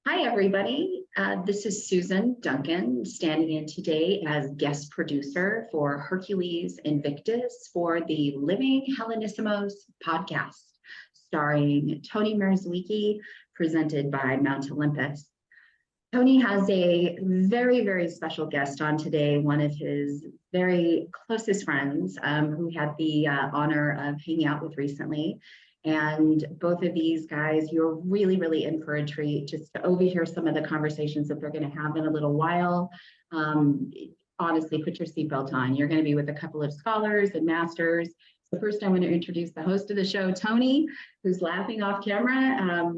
Hi, everybody. This is Susan Duncan standing in today as guest producer for Hercules Invictus for the Living Hellenismos podcast, starring Tony Mierzwicki, presented by Mount Olympus. Tony has a very, very special guest on today, one of his very closest friends who had the honor of hanging out with recently. And both of these guys, you're really, really in for a treat just to overhear some of the conversations that they're going to have in a little while. Honestly, put your seatbelt on. You're going to be with a couple of scholars and masters. So first, I'm going to introduce the host of the show, Tony, who's laughing off camera.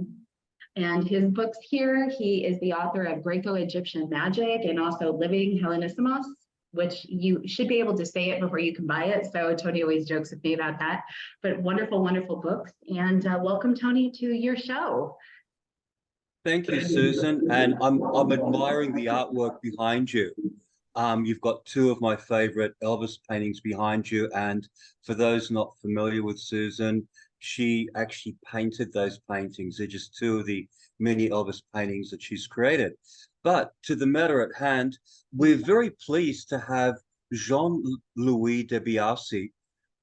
And his books here, he is the author of Greco-Egyptian Magic and also Living Hellenismos, which you should be able to say it before you can buy it. So Tony always jokes with me about that. But wonderful, wonderful books. And welcome, Tony, to your show. Thank you, Susan. And I'm admiring the artwork behind you. You've got two of my favorite Elvis paintings behind you. And for those not familiar with Susan, she actually painted those paintings. They're just two of the many Elvis paintings that she's created. But to the matter at hand, we're very pleased to have Jean-Louis de Biasi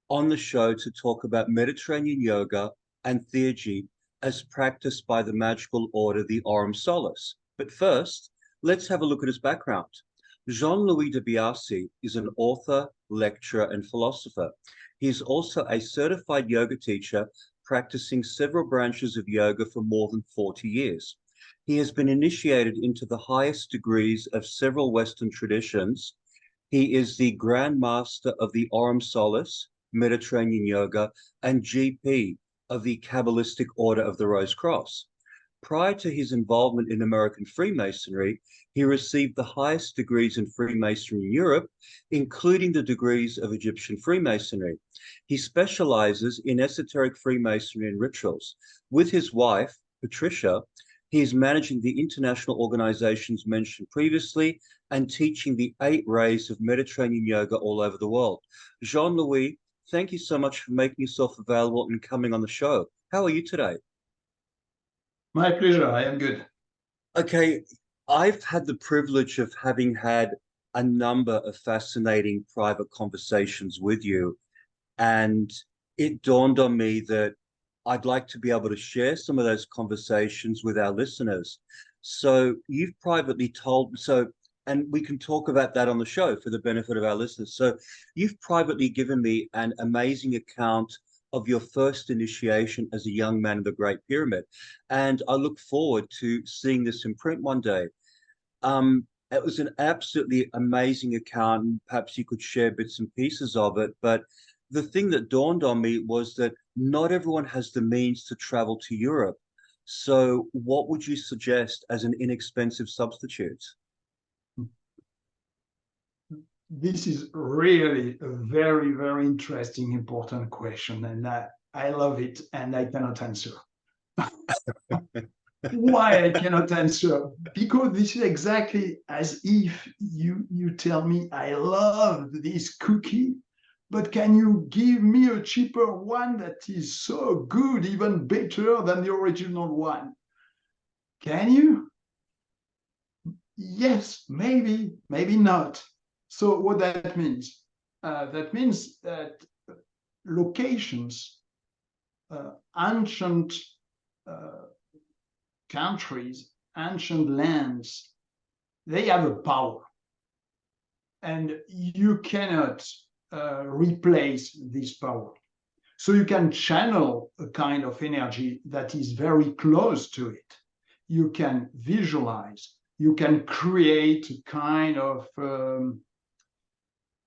on the show to talk about Mediterranean yoga and theurgy as practiced by the magical order, the Aurum Solis. But first, let's have a look at his background. Jean-Louis de Biasi is an author, lecturer, and philosopher. He is also a certified yoga teacher, practicing several branches of yoga for more than 40 years. He has been initiated into the highest degrees of several Western traditions. He is the Grand Master of the Aurum Solis, Mediterranean Yoga, and GP of the Kabbalistic Order of the Rose Cross. Prior to his involvement in American Freemasonry, he received the highest degrees in Freemasonry in Europe, including the degrees of Egyptian Freemasonry. He specializes in esoteric Freemasonry and rituals. With his wife, Patricia, he is managing the international organizations mentioned previously and teaching the 8 rays of Mediterranean yoga all over the world. Jean-Louis, thank you so much for making yourself available and coming on the show. How are you today? My pleasure. I am good. Okay, I've had the privilege of having had a number of fascinating private conversations with you, and it dawned on me that I'd like to be able to share some of those conversations with our listeners. So you've privately told, and we can talk about that on the show for the benefit of our listeners. So you've privately given me an amazing account of your first initiation as a young man in the Great Pyramid. And I look forward to seeing this in print one day. It was an absolutely amazing account. Perhaps you could share bits and pieces of it. But the thing that dawned on me was that not everyone has the means to travel to Europe. So what would you suggest as an inexpensive substitute? This is really a very, very interesting, important question, and I love it, and I cannot answer. Why I cannot answer? Because this is exactly as if you tell me, I love this cookie, but can you give me a cheaper one that is so good, even better than the original one? Can you? Yes, maybe, maybe not. So what that means? That means that locations, ancient countries, ancient lands, they have a power. And you cannot replace this power. So you can channel a kind of energy that is very close to it. You can visualize, you can create a kind of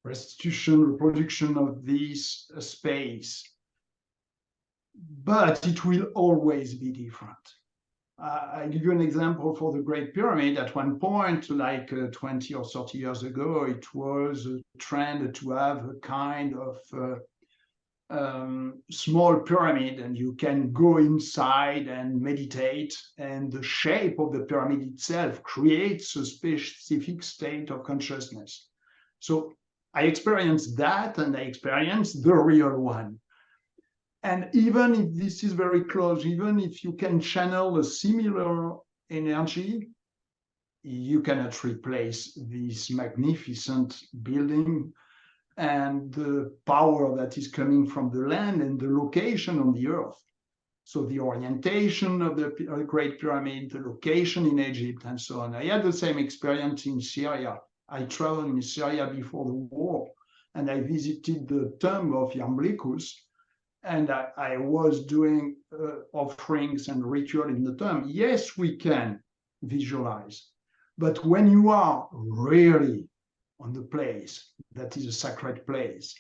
restitution, reproduction of this space, but it will always be different. I give you an example for the Great Pyramid. At one point, like 20 or 30 years ago, it was a trend to have a kind of small pyramid, and you can go inside and meditate, and the shape of the pyramid itself creates a specific state of consciousness. So I experienced that, and I experienced the real one. And even if this is very close, even if you can channel a similar energy, you cannot replace this magnificent building and the power that is coming from the land and the location on the earth. So the orientation of the Great Pyramid, the location in Egypt, and so on. I had the same experience in Syria. I traveled in Syria before the war, and I visited the tomb of Iamblichus, and I was doing offerings and ritual in the tomb. Yes, we can visualize, but when you are really on the place that is a sacred place,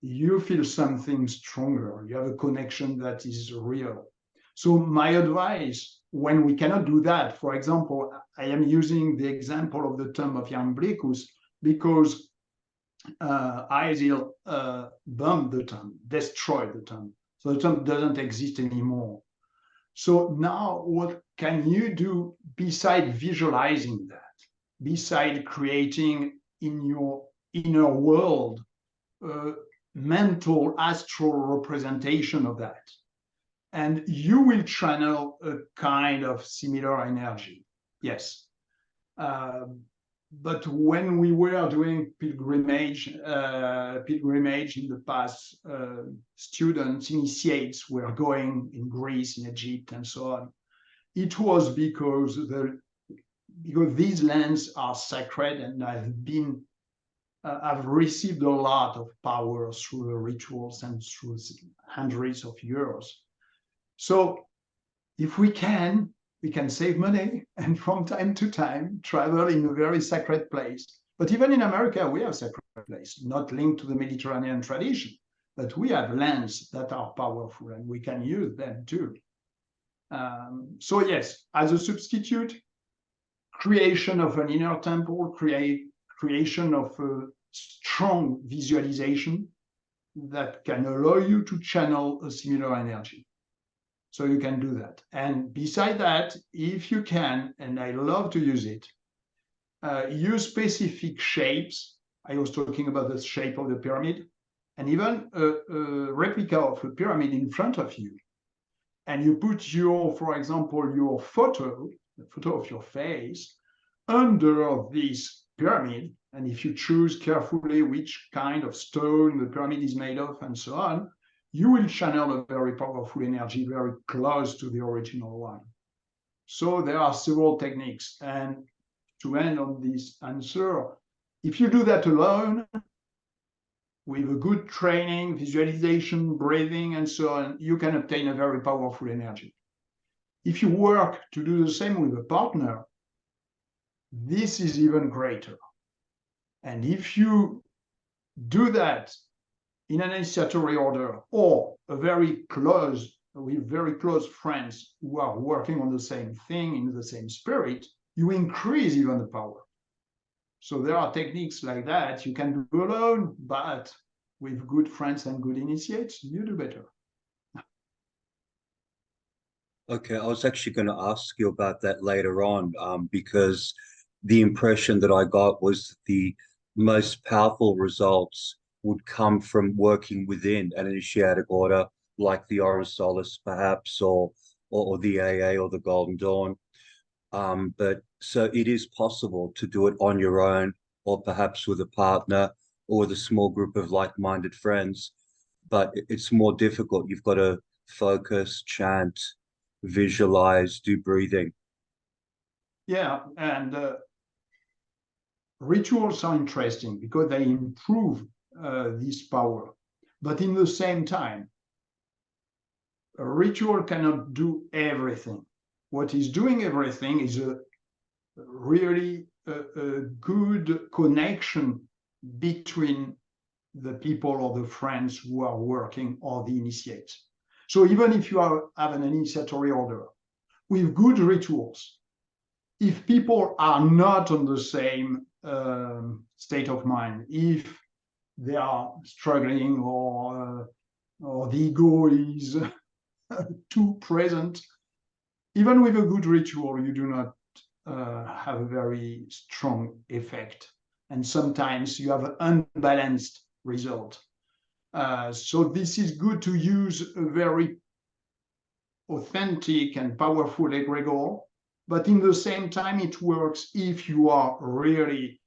you feel something stronger. You have a connection that is real. So my advice, when we cannot do that, for example, I am using the example of the tomb of Iamblichus because ISIL bombed the tomb, destroyed the tomb. So the tomb doesn't exist anymore. So now what can you do beside visualizing that, beside creating in your inner world mental astral representation of that, and you will channel a kind of similar energy. Yes, but when we were doing pilgrimage in the past, students, initiates were going in Greece, in Egypt, and so on. It was because these lands are sacred and I've received a lot of power through the rituals and through hundreds of years. So if we can save money and from time to time travel in a very sacred place. But even in America, we have sacred places, not linked to the Mediterranean tradition, but we have lands that are powerful and we can use them too. So yes, as a substitute, creation of an inner temple, creation of a strong visualization that can allow you to channel a similar energy. So you can do that. And beside that, if you can, and I love to use it, use specific shapes. I was talking about the shape of the pyramid, and even a replica of a pyramid in front of you. And you put for example, your photo, the photo of your face, under this pyramid, and if you choose carefully which kind of stone the pyramid is made of and so on, you will channel a very powerful energy very close to the original one. So there are several techniques. And to end on this answer, if you do that alone, with a good training, visualization, breathing, and so on, you can obtain a very powerful energy. If you work to do the same with a partner, this is even greater. And if you do that in an initiatory order or with very close friends who are working on the same thing in the same spirit, you increase even the power. So there are techniques like that you can do alone, but with good friends and good initiates, you do better. Okay, I was actually going to ask you about that later on, because the impression that I got was the most powerful results would come from working within an initiatic order, like the Aurum Solis, perhaps, or the AA or the Golden Dawn. But so it is possible to do it on your own, or perhaps with a partner, or with a small group of like-minded friends. But it's more difficult. You've got to focus, chant, visualize, do breathing. Yeah, and rituals are interesting because they improve this power. But in the same time, a ritual cannot do everything. What is doing everything is a really good connection between the people or the friends who are working or the initiates. So even if you have an initiatory order with good rituals, if people are not on the same state of mind, if they are struggling or the ego is too present, even with a good ritual, you do not have a very strong effect. And sometimes you have an unbalanced result. So this is good to use a very authentic and powerful egregore, but in the same time, it works if you are really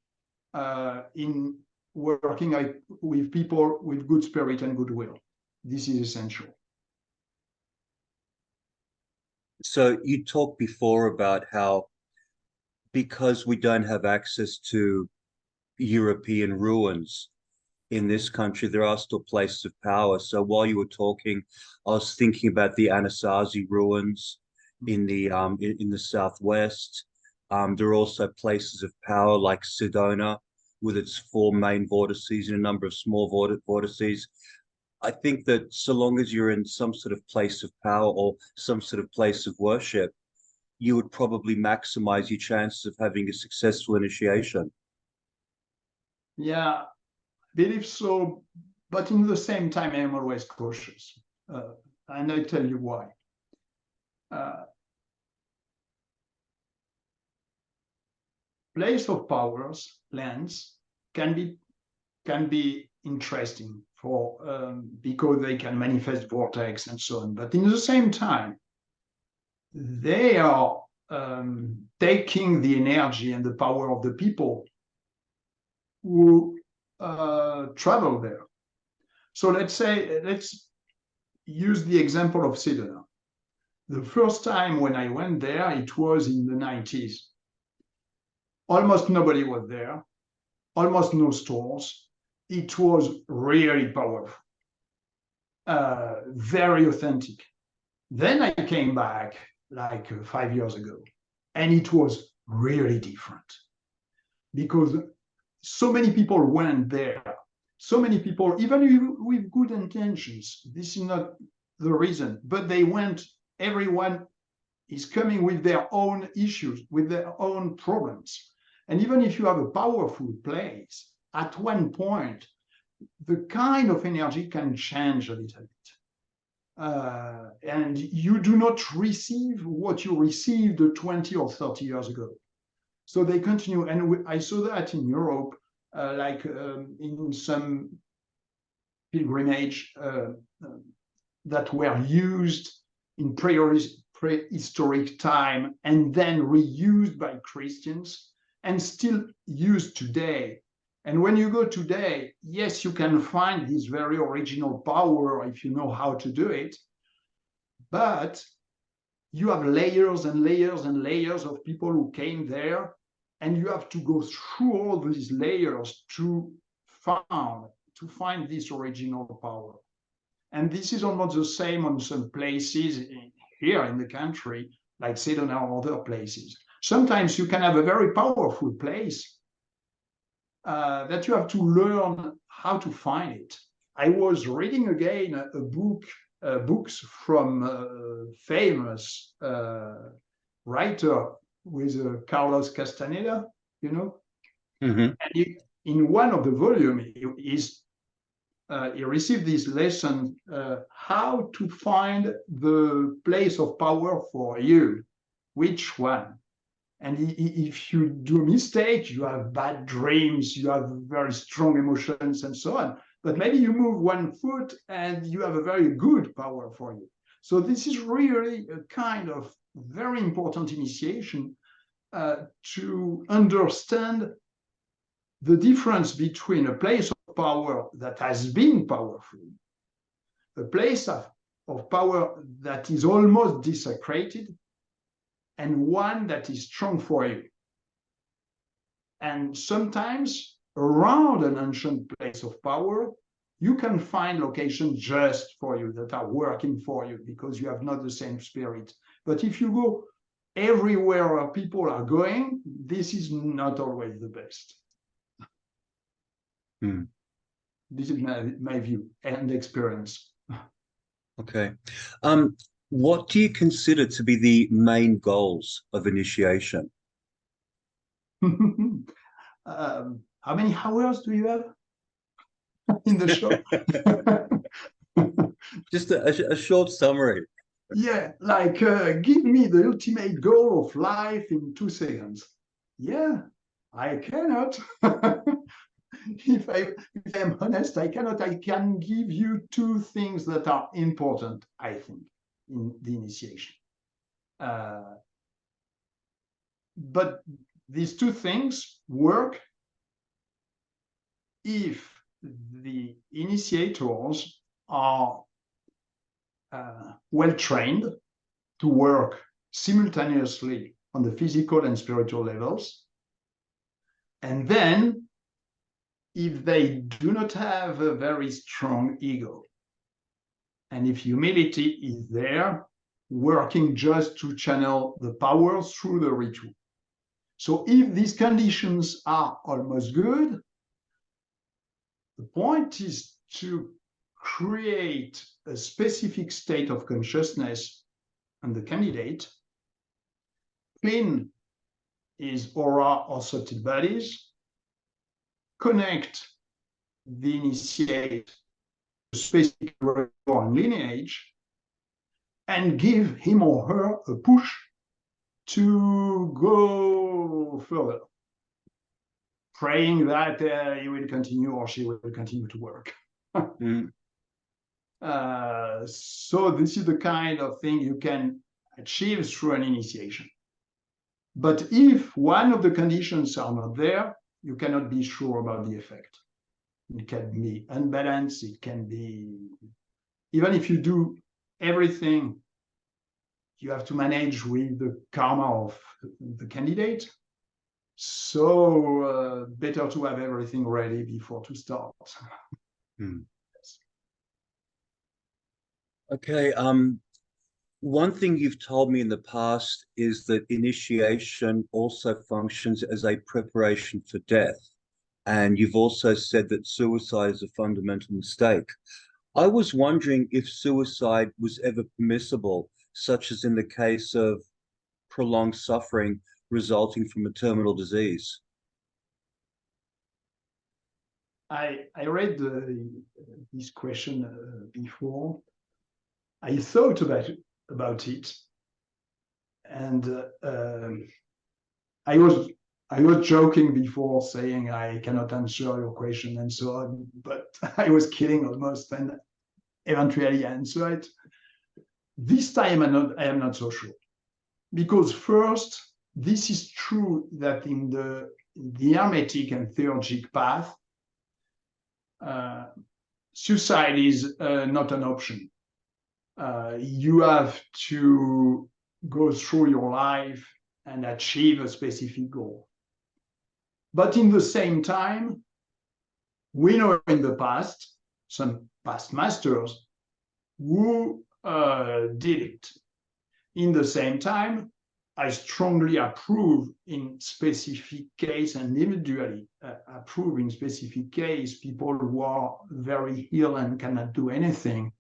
in working with people with good spirit and goodwill. This is essential. So you talked before about how because we don't have access to European ruins in this country, there are still places of power. So while you were talking, I was thinking about the Anasazi ruins in the southwest. There are also places of power like Sedona with its 4 main vortices and a number of small vortices. I think that so long as you're in some sort of place of power or some sort of place of worship, you would probably maximize your chances of having a successful initiation. Yeah, I believe so, but in the same time, I'm always cautious. And I tell you why. Place of powers, lands, can be interesting for because they can manifest vortex and so on. But in the same time, they are taking the energy and the power of the people who travel there. So let's use the example of Sedona. The first time when I went there, it was in the 90s. Almost nobody was there, almost no stores. It was really powerful, very authentic. Then I came back like 5 years ago, and it was really different because so many people went there. So many people, even with good intentions, this is not the reason, but they went, everyone is coming with their own issues, with their own problems. And even if you have a powerful place, at one point, the kind of energy can change a little bit. And you do not receive what you received 20 or 30 years ago. So they continue. And I saw that in Europe, in some pilgrimage that were used in prehistoric time and then reused by Christians and still used today. And when you go today, yes, you can find this very original power if you know how to do it, but you have layers and layers and layers of people who came there, and you have to go through all these layers to find this original power. And this is almost the same on some places here in the country, like Sedona or other places. Sometimes you can have a very powerful place that you have to learn how to find it. I was reading again books from famous writer with Carlos Castaneda, you know. Mm-hmm. And in one of the volumes, he received this lesson, how to find the place of power for you, which one. And if you do a mistake, you have bad dreams, you have very strong emotions and so on. But maybe you move one foot and you have a very good power for you. So this is really a kind of very important initiation to understand the difference between a place of power that has been powerful, a place of power that is almost desecrated, and one that is strong for you. And sometimes around an ancient place of power, you can find locations just for you that are working for you because you have not the same spirit. But if you go everywhere where people are going, this is not always the best. This is my view and experience. Okay. What do you consider to be the main goals of initiation? How many hours do you have in the show? Just a short summary. Yeah, like give me the ultimate goal of life in 2 seconds. Yeah, I cannot. if I'm honest, I can give you two things that are important, I think, in the initiation. But these two things work if the initiators are well trained to work simultaneously on the physical and spiritual levels. And then, if they do not have a very strong ego, and if humility is there, working just to channel the powers through the ritual. So if these conditions are almost good, the point is to create a specific state of consciousness on the candidate, clean his aura or subtle bodies, connect the initiate to specific lineage, and give him or her a push to go further, praying that he will continue or she will continue to work. So this is the kind of thing you can achieve through an initiation. But if one of the conditions are not there, you cannot be sure about the effect. It can be unbalanced, it can be, even if you do everything, you have to manage with the karma of the candidate. So better to have everything ready before to start. Yes. Okay. One thing you've told me in the past is that initiation also functions as a preparation for death. And you've also said that suicide is a fundamental mistake. I was wondering if suicide was ever permissible, such as in the case of prolonged suffering resulting from a terminal disease. I read this question before. I thought about it, and I was joking before, saying I cannot answer your question and so on, but I was kidding almost, and eventually answer it. This time I am not so sure, because first, this is true that in the hermetic and theurgic path, suicide is not an option. You have to go through your life and achieve a specific goal. But in the same time, we know in the past, some past masters who did it. In the same time, I strongly approve in specific case, and individually approve in specific case, people who are very ill and cannot do anything,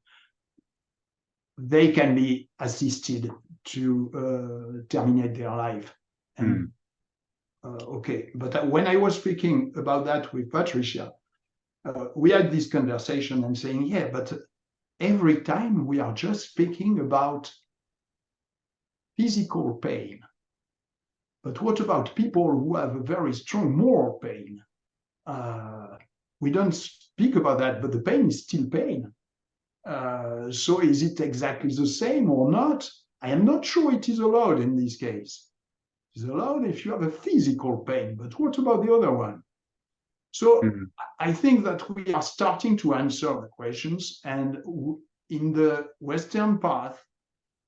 they can be assisted to terminate their life. And, okay, but when I was speaking about that with Patricia, we had this conversation and saying, yeah, but every time we are just speaking about physical pain. But what about people who have a very strong moral pain? We don't speak about that, but the pain is still pain. So is it exactly the same or not? I am not sure it is allowed in this case. It is allowed if you have a physical pain, but what about the other one? So I think that we are starting to answer the questions, and in the Western path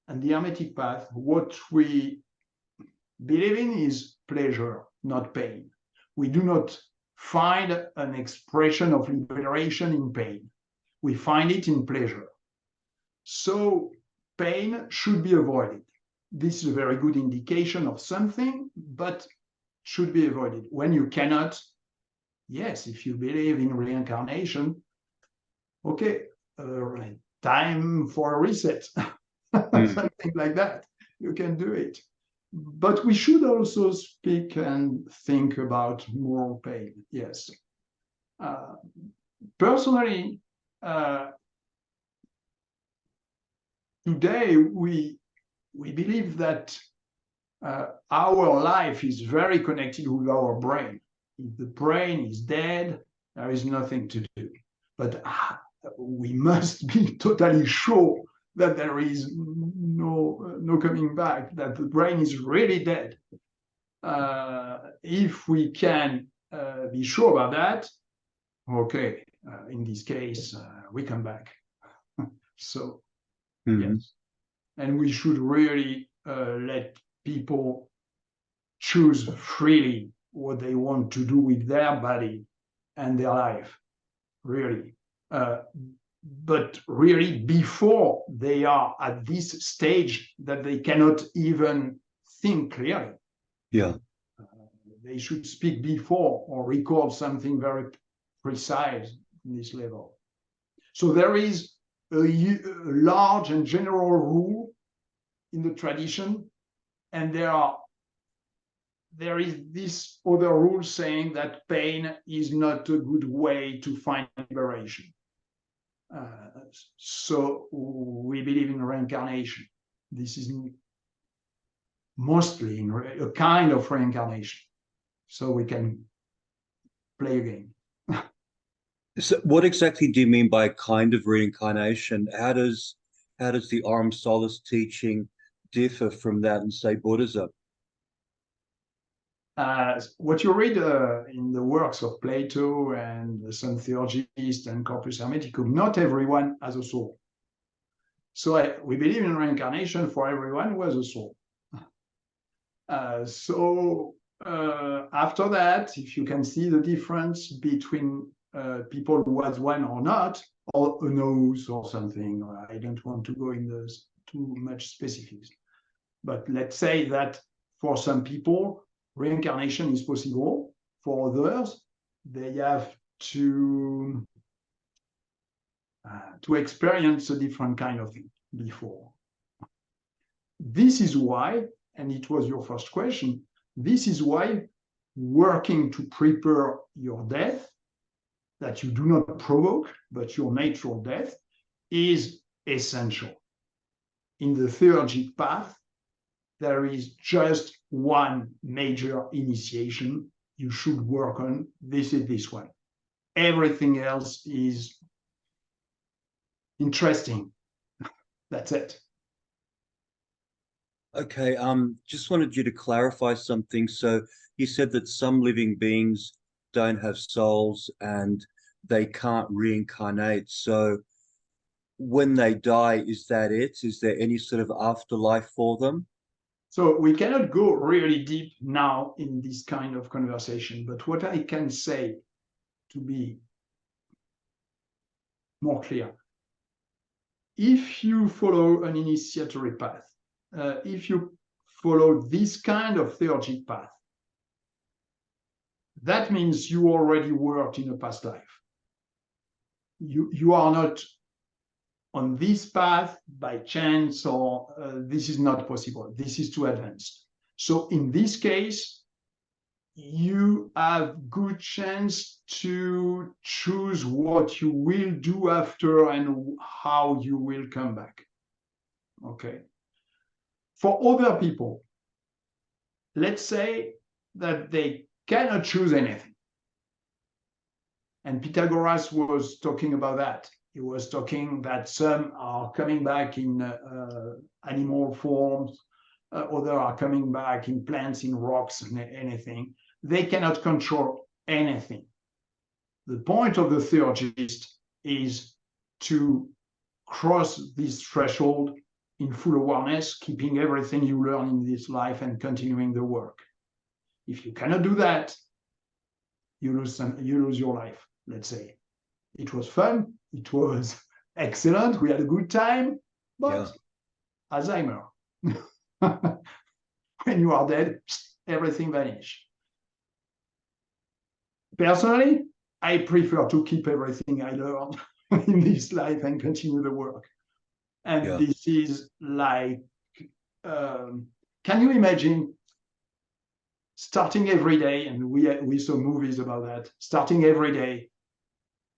and the Hermetic path, what we believe in is pleasure, not pain. We do not find an expression of liberation in pain. We find it in pleasure. So pain should be avoided. This is a very good indication of something, but should be avoided. When you cannot, yes, if you believe in reincarnation, okay, time for a reset, something like that, you can do it. But we should also speak and think about moral pain, yes. Personally, today we believe that our life is very connected with our brain. If the brain is dead, There is nothing to do. But we must be totally sure that there is no coming back, that the brain is really dead. If we can be sure about that, okay, in this case, we come back. So, yes. And we should really let people choose freely what they want to do with their body and their life, really. But really, before they are at this stage that they cannot even think clearly. Yeah. They should speak before or record something very precise in this level. So there is a large and general rule in the tradition, and there is this other rule saying that pain is not a good way to find liberation. So we believe in reincarnation. This is mostly a kind of reincarnation. So we can play again. So what exactly do you mean by kind of reincarnation? How does the Aurum Solis teaching differ from that in, say, Buddhism? What you read in the works of Plato and some theologists and Corpus Hermeticum, not everyone has a soul. So we believe in reincarnation for everyone who has a soul. After that, if you can see the difference between people who has one or not, or a nose or something, I don't want to go in too much specifics. But let's say that for some people, reincarnation is possible. For others, they have to experience a different kind of thing before. This is why, and it was your first question, this is why working to prepare your death, that you do not provoke, but your natural death, is essential. In the theurgic path, there is just one major initiation you should work on. This is this one. Everything else is interesting. That's it. Okay, just wanted you to clarify something. So you said that some living beings don't have souls and they can't reincarnate. So when they die, is that it? Is there any sort of afterlife for them? So we cannot go really deep now in this kind of conversation, but what I can say to be more clear, if you follow an initiatory path, if you follow this kind of theurgic path, that means you already worked in a past life. You are not on this path by chance, or this is not possible. This is too advanced. So in this case, you have good chance to choose what you will do after and how you will come back. Okay. For other people, let's say that they cannot choose anything. And Pythagoras was talking about that. He was talking that some are coming back in animal forms, others are coming back in plants, in rocks, and anything. They cannot control anything. The point of the theurgist is to cross this threshold in full awareness, keeping everything you learn in this life and continuing the work. If you cannot do that, you lose your life, let's say. It was fun, it was excellent, we had a good time, but yeah. Alzheimer. When you are dead, everything vanishes. Personally, I prefer to keep everything I learned in this life and continue the work. And this is like, can you imagine starting every day, and we saw movies about that, starting every day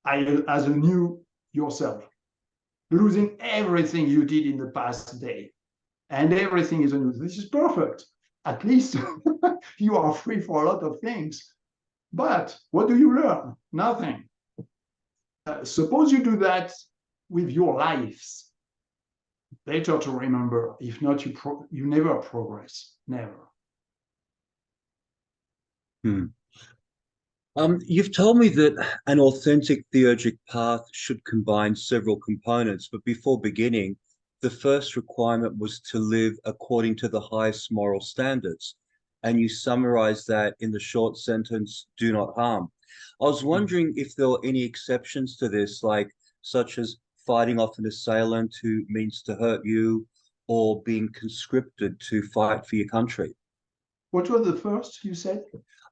as a new yourself, losing everything you did in the past day, and everything is a new. This is perfect. At least you are free for a lot of things. But what do you learn? Nothing. suppose you do that with your lives. Better to remember. If not, you never progress. Never. You've told me that an authentic theurgic path should combine several components, but before beginning, the first requirement was to live according to the highest moral standards. And you summarize that in the short sentence, do not harm. I was wondering if there were any exceptions to this, like such as fighting off an assailant who means to hurt you, or being conscripted to fight for your country. What was the first you said?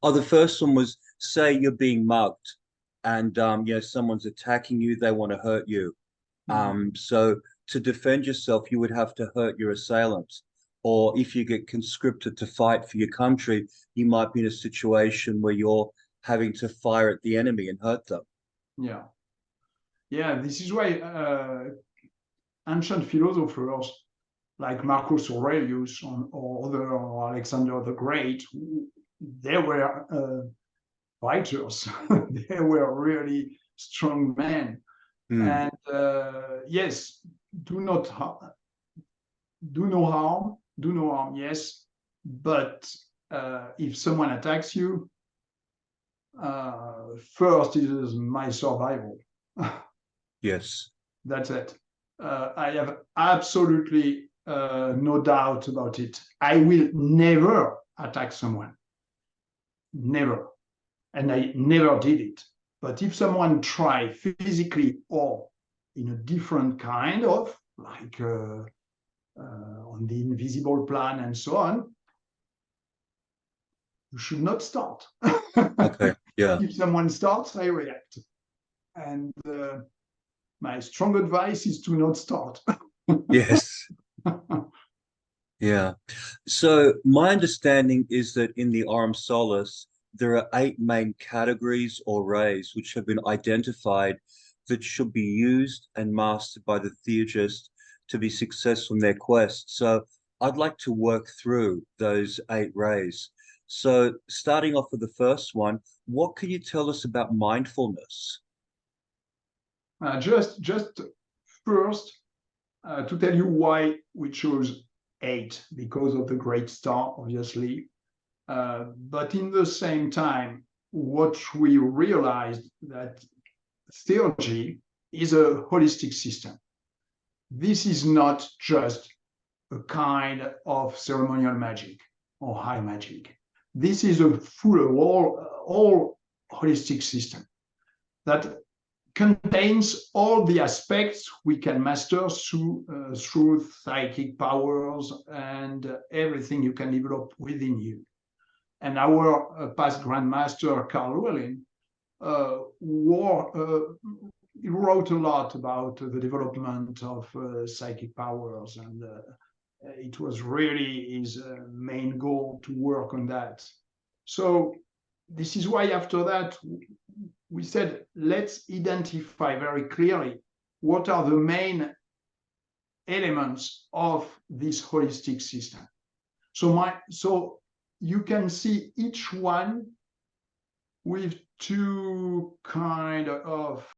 Oh, the first one was, say you're being mugged and someone's attacking you, they want to hurt you. So to defend yourself, you would have to hurt your assailant. Or if you get conscripted to fight for your country, you might be in a situation where you're having to fire at the enemy and hurt them. Yeah. Yeah, this is why ancient philosophers like Marcus Aurelius or other, or Alexander the Great, they were fighters. They were really strong men. And yes, do no harm, yes. But if someone attacks you, first it is my survival. Yes. That's it. I have absolutely no doubt about it. I will never attack someone. Never. And I never did it. But if someone try physically or in a different kind of, like on the invisible plan and so on, you should not start. Okay. Yeah. If someone starts, I react. And my strong advice is to not start. Yes. Yeah. So my understanding is that in the Aurum Solis, there are 8 main categories or rays which have been identified that should be used and mastered by the theurgist to be successful in their quest. So I'd like to work through those 8 rays. So starting off with the first one, what can you tell us about mindfulness? Just first, to tell you why we chose 8, because of the great star, obviously. But in the same time, what we realized that theurgy is a holistic system. This is not just a kind of ceremonial magic or high magic. This is a full, all holistic system that contains all the aspects we can master through psychic powers and everything you can develop within you. And our past Grandmaster, Carl Llewellyn, he wrote a lot about the development of psychic powers, and it was really his main goal to work on that. So this is why after that, we said, let's identify very clearly what are the main elements of this holistic system. So you can see each one with 2 kind of